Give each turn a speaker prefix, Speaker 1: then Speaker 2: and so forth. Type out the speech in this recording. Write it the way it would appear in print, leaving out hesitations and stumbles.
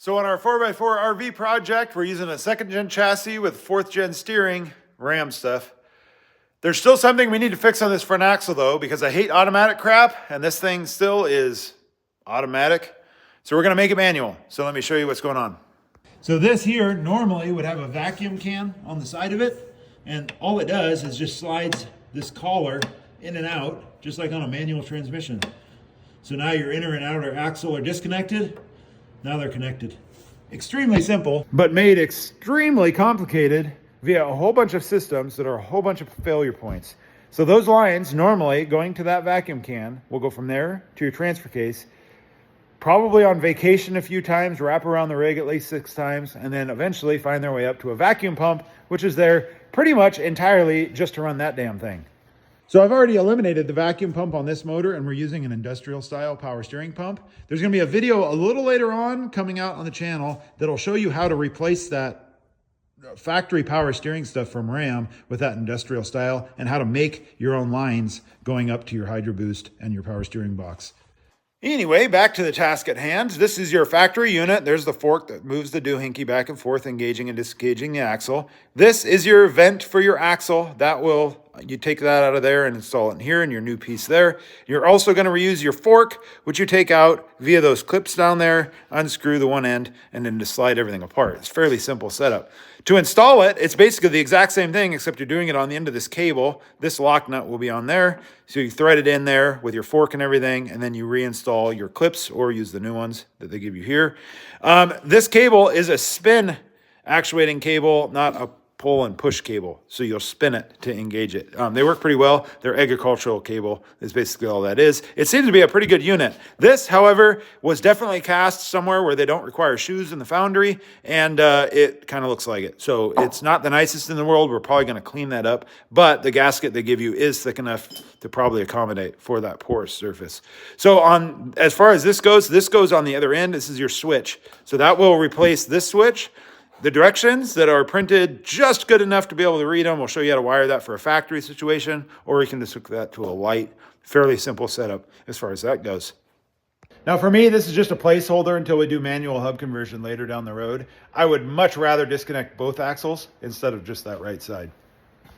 Speaker 1: So on our 4x4 RV project, we're using a 2nd gen chassis with 4th gen steering, Ram stuff. There's still something we need to fix on this front axle though, because I hate automatic crap, and this thing still is automatic. So we're gonna make it manual. So let me show you what's going on. So this here normally would have a vacuum can on the side of it, and all it does is just slides this collar in and out, just like on a manual transmission. So now your inner and outer axle are disconnected. Now they're connected. Extremely simple, but made extremely complicated via a whole bunch of systems that are a whole bunch of failure points. So those lines normally going to that vacuum can will go from there to your transfer case, probably on vacation a few times, wrap around the rig at least 6 times, and then eventually find their way up to a vacuum pump, which is there pretty much entirely just to run that damn thing. So I've already eliminated the vacuum pump on this motor, and we're using an industrial style power steering pump. There's gonna be a video a little later on coming out on the channel that'll show you how to replace that factory power steering stuff from Ram with that industrial style, and how to make your own lines going up to your Hydro Boost and your power steering box. Anyway, back to the task at hand. This is your factory unit. There's the fork that moves the doohickey back and forth, engaging and disengaging the axle. This is your vent for your axle. You take that out of there and install it in here in your new piece there. You're also going to reuse your fork, which you take out via those clips down there, unscrew the one end, and then just slide everything apart. It's a fairly simple setup. To install it, it's basically the exact same thing, except you're doing it on the end of this cable. This lock nut will be on there. So you thread it in there with your fork and everything, and then you reinstall your clips or use the new ones that they give you here. This cable is a spin actuating cable, not a pull and push cable. So you'll spin it to engage it. They work pretty well. They're agricultural cable is basically all that is. It seems to be a pretty good unit. This, however, was definitely cast somewhere where they don't require shoes in the foundry, and it kind of looks like it. So it's not the nicest in the world. We're probably going to clean that up, but the gasket they give you is thick enough to probably accommodate for that porous surface. So as far as this goes on the other end. This is your switch. So that will replace this switch. The directions that are printed just good enough to be able to read them. We'll show you how to wire that for a factory situation, or you can just hook that to a light. Fairly simple setup as far as that goes. Now for me, this is just a placeholder until we do manual hub conversion later down the road. I would much rather disconnect both axles instead of just that right side.